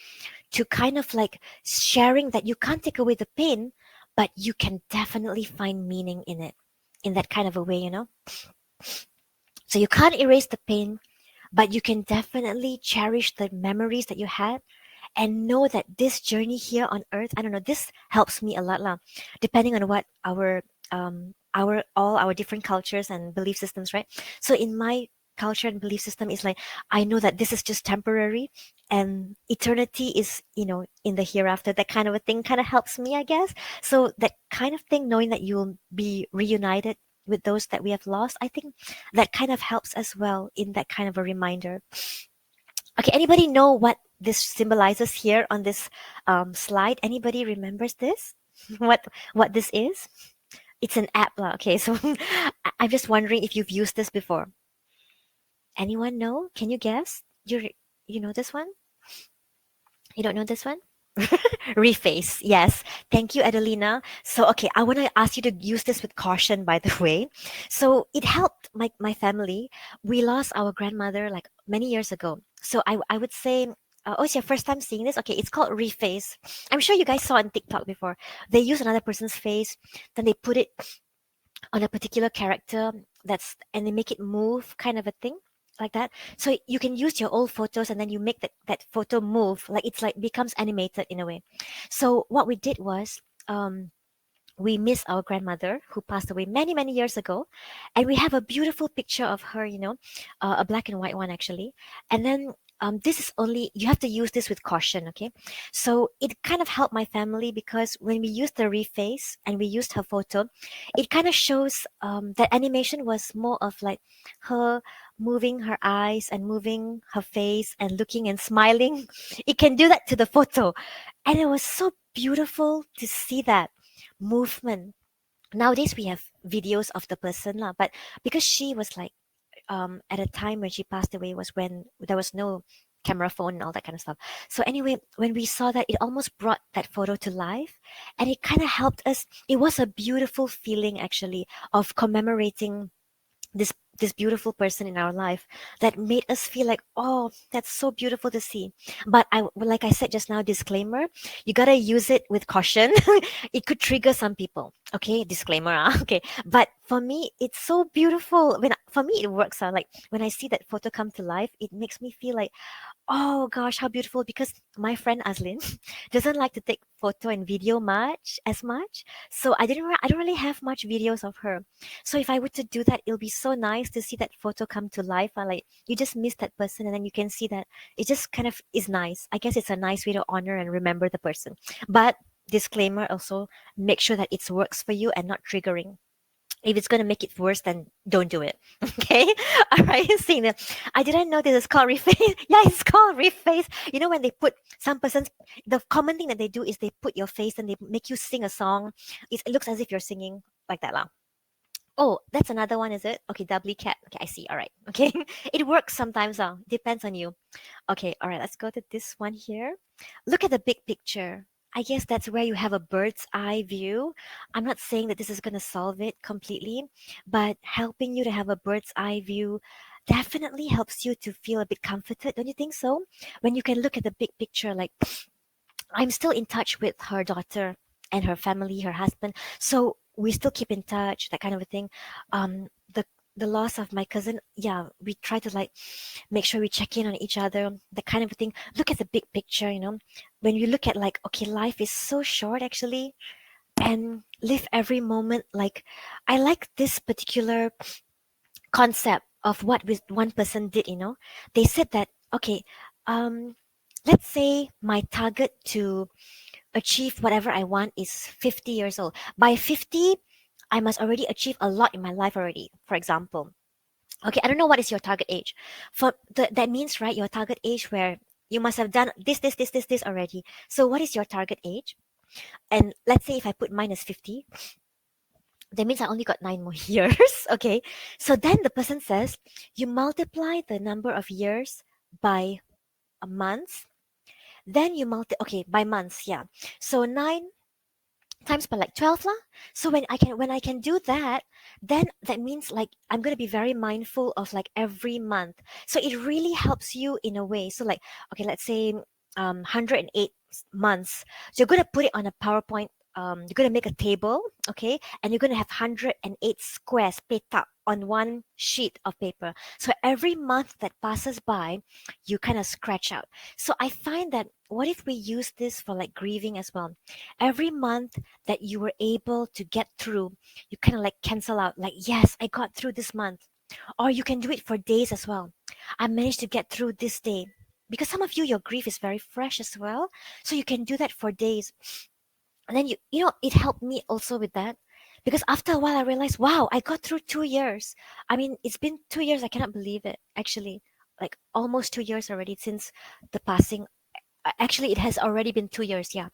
to kind of like sharing that you can't take away the pain, but you can definitely find meaning in it in that kind of a way. So you can't erase the pain, but you can definitely cherish the memories that you had and know that this journey here on earth, I don't know, this helps me a lot lah, depending on what our all our different cultures and belief systems, right? So in my culture and belief system is like I know that this is just temporary and eternity is in the hereafter. That kind of a thing kind of helps me, I guess. So that kind of thing, knowing that you will be reunited with those that we have lost, I think that kind of helps as well in that kind of a reminder. Okay, anybody know what this symbolizes here on this slide. Anybody remembers this? What this is? It's an app, lah. Okay, so I'm just wondering if you've used this before. Anyone know? Can you guess? You know this one? You don't know this one? Reface. Yes. Thank you, Adelina. So, okay, I want to ask you to use this with caution, by the way. So, it helped my family. We lost our grandmother like many years ago. So, I would say, oh, it's your first time seeing this? Okay, it's called Reface. I'm sure you guys saw on TikTok before. They use another person's face, then they put it on a particular character and they make it move kind of a thing like that. So you can use your old photos and then you make that photo move, like it's like becomes animated in a way. So what we did was we miss our grandmother who passed away many years ago, and we have a beautiful picture of her, a black and white one actually. And then this is only, you have to use this with caution, okay? So it kind of helped my family because when we used the reface and we used her photo, it kind of shows that animation was more of like her moving her eyes and moving her face and looking and smiling. It can do that to the photo, and it was so beautiful to see that movement. Nowadays we have videos of the person lah, but because she was like at a time when she passed away was when there was no camera phone and all that kind of stuff. So anyway, when we saw that, it almost brought that photo to life, and it kind of helped us. It was a beautiful feeling actually of commemorating this beautiful person in our life that made us feel like, oh, that's so beautiful to see. But like I said just now, disclaimer, you gotta use it with caution. It could trigger some people, okay? Disclaimer, okay. But for me, it's so beautiful. For me it works, like when I see that photo come to life, it makes me feel like, oh gosh, how beautiful! Because my friend Aslin doesn't like to take photo and video much, so I don't really have much videos of her. So if I were to do that, it'll be so nice to see that photo come to life. Like you just miss that person, and then you can see that it just kind of is nice. I guess it's a nice way to honor and remember the person. But disclaimer also, make sure that it works for you and not triggering. If it's going to make it worse, then don't do it. Okay. All right. Seeing that, I didn't know this is called reface. Yeah, it's called reface. You know, when they put some person's, the common thing that they do is they put your face and they make you sing a song. It looks as if you're singing like that lah. Oh, that's another one, is it? Okay, doubly cat. Okay, I see. All right. Okay. It works sometimes. Depends on you. Okay, all right, let's go to this one here. Look at the big picture. I guess that's where you have a bird's eye view. I'm not saying that this is going to solve it completely, but helping you to have a bird's eye view definitely helps you to feel a bit comforted, don't you think so? When you can look at the big picture, like I'm still in touch with her daughter and her family, her husband. So we still keep in touch, that kind of a thing. The loss of my cousin, yeah, we try to like make sure we check in on each other, that kind of a thing. Look at the big picture, when you look at like, okay, life is so short actually, and live every moment like, I like this particular concept of what one person did. They said that, okay, um let's say my target to achieve whatever I want is 50 years old. By 50, I must already achieve a lot in my life already, for example. Okay, I don't know what is your target age. That means, right, your target age where you must have done this already. So what is your target age? And let's say if I put mine as 50, that means I only got 9 more years. Okay. So then the person says, you multiply the number of years by a month, then you okay, by months, yeah. So 9 times by like 12 lah. So when I can do that, then that means like I'm going to be very mindful of like every month. So it really helps you in a way. So like, okay, let's say 108 months. So you're going to put it on a PowerPoint. You're going to make a table, okay, and you're going to have 108 squares peta on one sheet of paper. So every month that passes by, you kind of scratch out. So I find that, what if we use this for like grieving as well? Every month that you were able to get through, you kind of like cancel out, like, yes, I got through this month. Or you can do it for days as well. I managed to get through this day. Because some of you, your grief is very fresh as well. So you can do that for days. And then it helped me also with that. Because after a while I realized, wow, I got through 2 years. I mean, it's been 2 years. I cannot believe it, actually. Like almost 2 years already since the passing. Actually, it has already been 2 years. Yeah,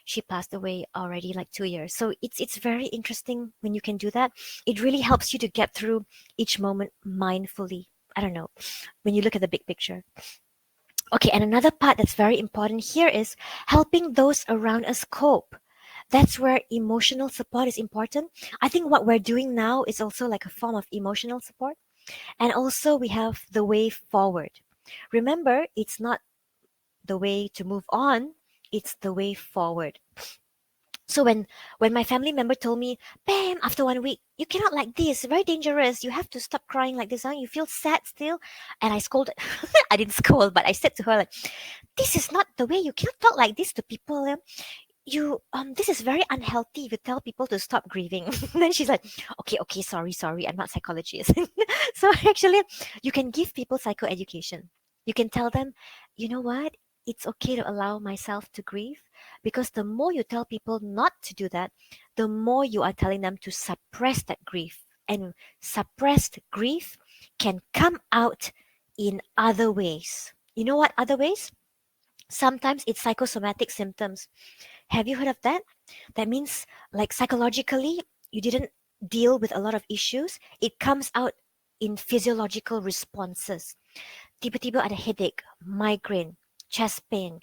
she passed away already, like 2 years. So it's very interesting when you can do that. It really helps you to get through each moment mindfully. I don't know, when you look at the big picture. Okay, and another part that's very important here is helping those around us cope. That's where emotional support is important. I think what we're doing now is also like a form of emotional support. And also, we have the way forward. Remember, it's not the way to move on, it's the way forward. So when my family member told me, Bam, after 1 week, you cannot like this, very dangerous. You have to stop crying like this, huh? You feel sad still. And I scolded. I didn't scold, but I said to her like, this is not the way. You cannot talk like this to people. You this is very unhealthy if you tell people to stop grieving. Then she's like, okay, sorry, I'm not psychologist. So actually, you can give people psychoeducation. You can tell them, you know what, it's okay to allow myself to grieve, because the more you tell people not to do that, the more you are telling them to suppress that grief. And suppressed grief can come out in other ways. You know what other ways? Sometimes it's psychosomatic symptoms. Have you heard of that? That means, like, psychologically, you didn't deal with a lot of issues. It comes out in physiological responses. Tiba-tiba ada headache, migraine, chest pain.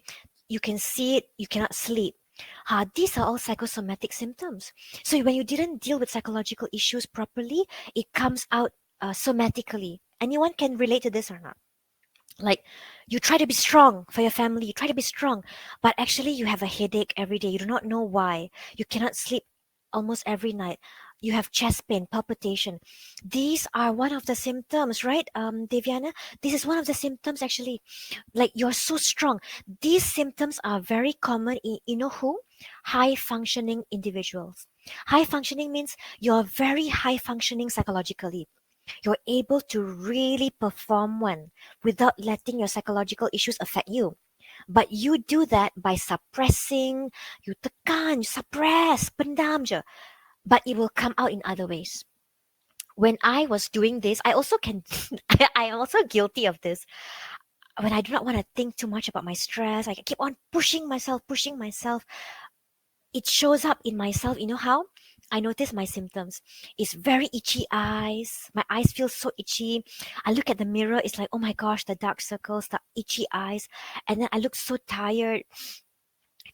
You can see it, you cannot sleep. These are all psychosomatic symptoms. So when you didn't deal with psychological issues properly, it comes out somatically. Anyone can relate to this or not? Like, you try to be strong for your family, you try to be strong, but actually you have a headache every day. You do not know why. You cannot sleep almost every night. You have chest pain, palpitation. These are one of the symptoms, right, Deviana? This is one of the symptoms, actually. Like, you're so strong. These symptoms are very common in, you know who? High functioning individuals. High functioning means you're very high functioning psychologically. You're able to really perform one without letting your psychological issues affect you. But you do that by suppressing, you tekan, you suppress, pendam je. But it will come out in other ways. When I was doing this, I also can, I am also guilty of this. When I do not want to think too much about my stress, I keep on pushing myself. It shows up in myself. You know how? I notice my symptoms. It's very itchy eyes. My eyes feel so itchy. I look at the mirror. It's like, oh my gosh, the dark circles, the itchy eyes. And then I look so tired.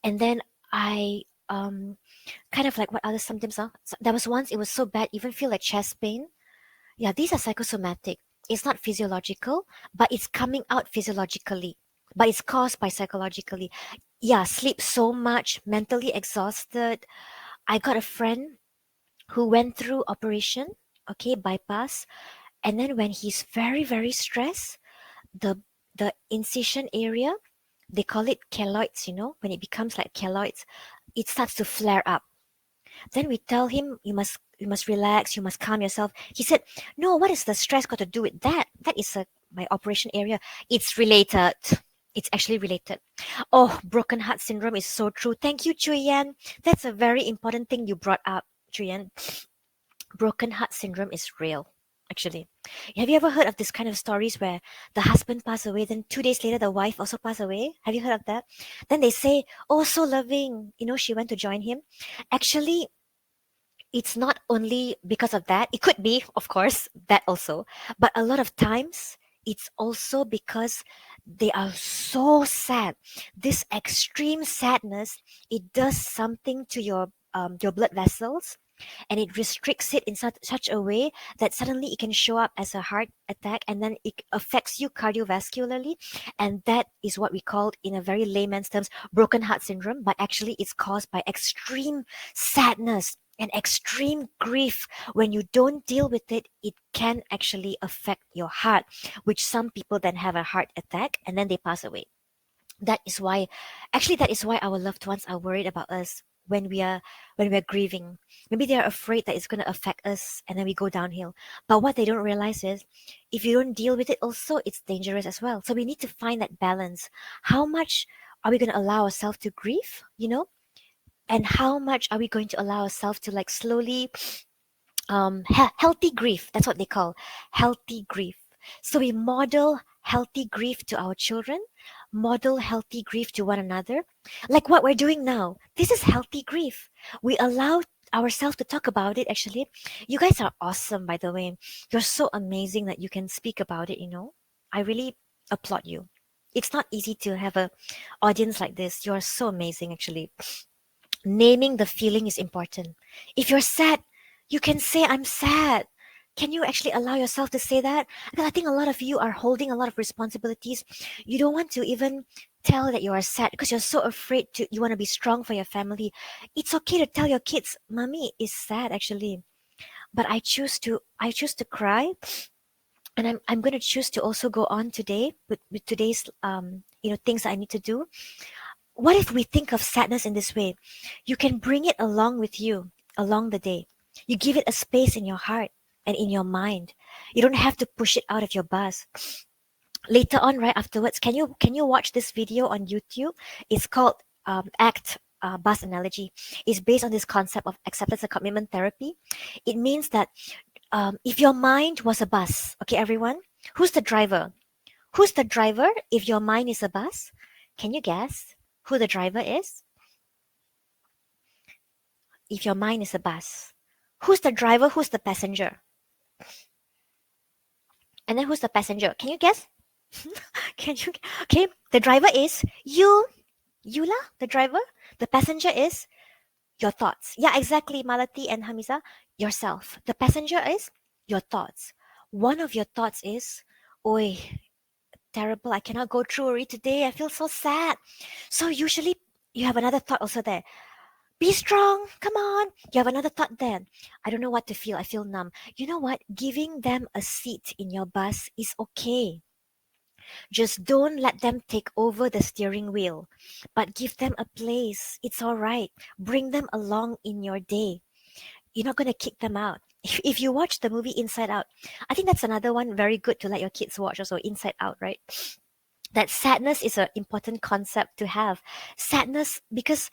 And then I kind of like, what other symptoms are? So there was once, it was so bad, even feel like chest pain. Yeah, these are psychosomatic. It's not physiological, but it's coming out physiologically. But it's caused by psychologically. Yeah, sleep so much, mentally exhausted. I got a friend who went through operation, okay, bypass, and then when he's very, very stressed, the the incision area, they call it keloids, when it becomes like keloids, it starts to flare up. Then we tell him, you must relax, you must calm yourself. He said, no, what is the stress got to do with that? That is my operation area. It's related. It's actually related. Oh, broken heart syndrome is so true. Thank you, Chuyen. That's a very important thing you brought up, Chuyen. Broken heart syndrome is real, actually. Have you ever heard of this kind of stories where the husband passed away, then 2 days later the wife also passed away? Have you heard of that? Then they say, oh, so loving, she went to join him. Actually, it's not only because of that. It could be, of course, that also. But a lot of times, it's also because they are so sad. This extreme sadness, it does something to your blood vessels, and it restricts it in such a way that suddenly it can show up as a heart attack, and then it affects you cardiovascularly. And that is what we call, in a very layman's terms, broken heart syndrome. But actually, it's caused by extreme sadness and extreme grief. When you don't deal with it, it can actually affect your heart, which some people then have a heart attack and then they pass away. That is why our loved ones are worried about us when we're grieving. Maybe they're afraid that it's going to affect us and then we go downhill. But what they don't realize is, if you don't deal with it also, it's dangerous as well. So we need to find that balance. How much are we going to allow ourselves to grieve, and how much are we going to allow ourselves to, like, slowly, healthy grief? That's what they call healthy grief. So we model healthy grief to our children, model healthy grief to one another. Like what we're doing now. This is healthy grief. We allow ourselves to talk about it actually. You guys are awesome, by the way. You're so amazing that you can speak about it. I really applaud you. It's not easy to have a audience like this. You are so amazing actually. Naming the feeling is important. If you're sad, you can say, I'm sad. Can you actually allow yourself to say that? Because I think a lot of you are holding a lot of responsibilities. You don't want to even tell that you are sad because you're so afraid you want to be strong for your family. It's okay to tell your kids, Mommy is sad actually. But I choose to cry, and I'm gonna choose to also go on today with today's things that I need to do. What if we think of sadness in this way? You can bring it along with you along the day. You give it a space in your heart and in your mind. You don't have to push it out of your bus. Later on, right afterwards, can you watch this video on YouTube? It's called ACT. Bus analogy is based on this concept of acceptance and commitment therapy. It means that if your mind was a bus, okay, everyone, who's the driver? Who's the driver if your mind is a bus? Can you guess who the driver is? If your mind is a bus, who's the driver? Who's the passenger? And then who's the passenger? Can you guess? Can you? Okay, the driver is you, Yula, the driver. The passenger is your thoughts. Yeah, exactly, Malati and Hamisa. Yourself. The passenger is your thoughts. One of your thoughts is, oi, terrible. I cannot go through it today. I feel so sad. So usually you have another thought also there. Be strong. Come on. You have another thought then. I don't know what to feel. I feel numb. You know what? Giving them a seat in your bus is okay. Just don't let them take over the steering wheel, but give them a place. It's all right. Bring them along in your day. You're not going to kick them out. If you watch the movie Inside Out, I think that's another one very good to let your kids watch also, Inside Out, right? That sadness is an important concept to have. Sadness, because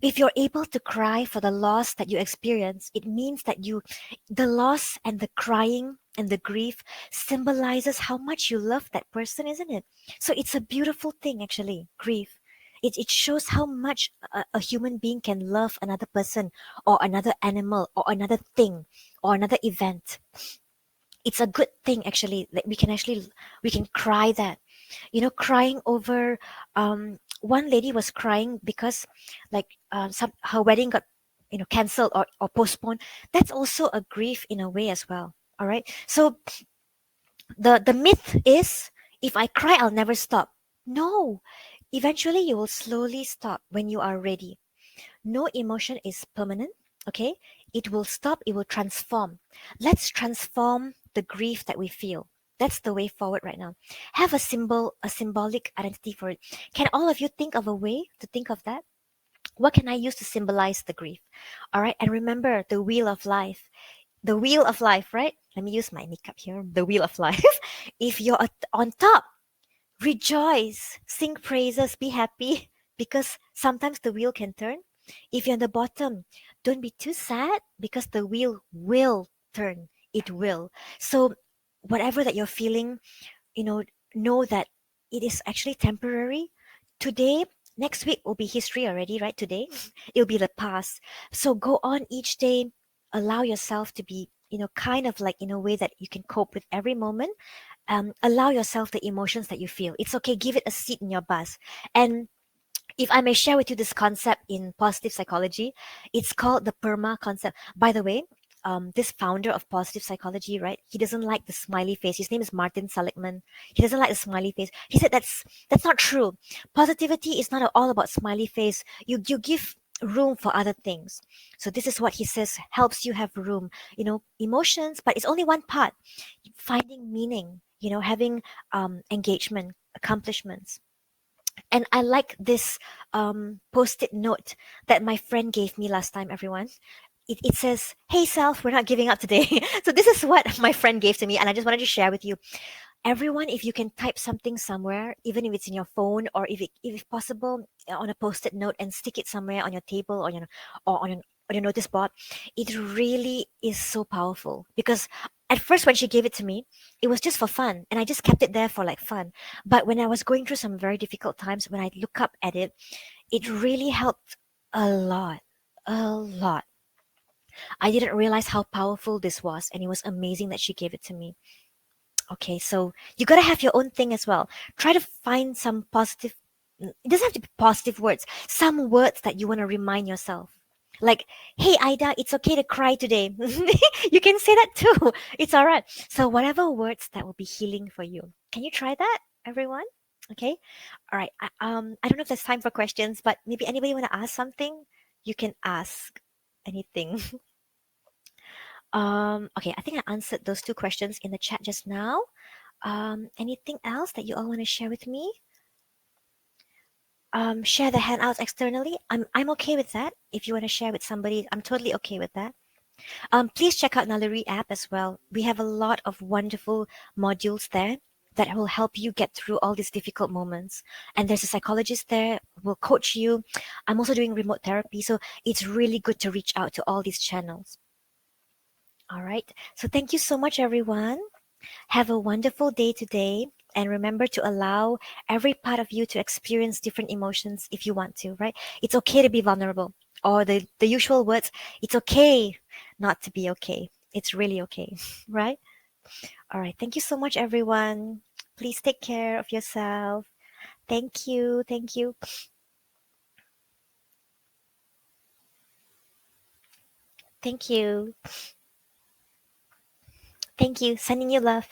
if you're able to cry for the loss that you experience, it means that the loss and the crying and the grief symbolizes how much you love that person, isn't it? So it's a beautiful thing, actually, grief. It shows how much a human being can love another person or another animal or another thing or another event. It's a good thing, actually. Like we can cry that, crying over one lady was crying because like some her wedding got cancelled or postponed. That's also a grief in a way as well. All right, so the myth is, if I cry I'll never stop. No, eventually you will slowly stop when you are ready. No emotion is permanent, okay? It will stop, it will transform. Let's transform the grief that we feel. That's the way forward right now. Have a symbolic identity for it. Can all of you think of a way to think of that? What can I use to symbolize the grief? All right, and remember the wheel of life. The wheel of life, right? Let me use my makeup here. The wheel of life. If you're on top, rejoice, sing praises, be happy because sometimes the wheel can turn. If you're on the bottom, don't be too sad because the wheel will turn. It will. So, whatever that you're feeling, you know, know that it is actually temporary. Today, next week will be history already, right? Today, it'll be the past. So, go on each day, allow yourself to be, kind of like in a way that you can cope with every moment. Allow yourself the emotions that you feel. It's okay. Give it a seat in your bus. And if I may share with you this concept in positive psychology, it's called the PERMA concept. By the way, this founder of positive psychology, right? He doesn't like the smiley face. His name is Martin Seligman. He doesn't like the smiley face. He said that's not true. Positivity is not all about smiley face. You give room for other things. So this is what he says helps you have room. Emotions, but it's only one part. Finding meaning. Having engagement, accomplishments. And I like this post-it note that my friend gave me last time, everyone. It says, "Hey self, we're not giving up today." So this is what my friend gave to me, and I just wanted to share with you. Everyone, if you can type something somewhere, even if it's in your phone or if possible on a post-it note and stick it somewhere on your table or on your notice board, it really is so powerful because At first, when she gave it to me, it was just for fun, and I just kept it there for like fun. But when I was going through some very difficult times, when I look up at it, it really helped a lot. A lot. I didn't realize how powerful this was, and it was amazing that she gave it to me. Okay, so you gotta have your own thing as well. Try to find some positive, it doesn't have to be positive words, some words that you want to remind yourself. Like, hey, Ida, it's okay to cry today. You can say that too. It's all right. So, whatever words that will be healing for you. Can you try that, everyone? Okay. All right. I don't know if there's time for questions, but maybe anybody want to ask something? You can ask anything. Okay, I think I answered those two questions in the chat just now. Anything else that you all want to share with me? Share the handouts externally. I'm okay with that. If you want to share with somebody, I'm totally okay with that. Please check out Naluri app as well. We have a lot of wonderful modules there that will help you get through all these difficult moments. And there's a psychologist there who will coach you. I'm also doing remote therapy, so it's really good to reach out to all these channels. All right. So thank you so much, everyone. Have a wonderful day today. And remember to allow every part of you to experience different emotions if you want to, right? It's okay to be vulnerable. Or the usual words, it's okay not to be okay. It's really okay, right? All right. Thank you so much, everyone. Please take care of yourself. Thank you. Thank you. Thank you. Thank you. Sending you love.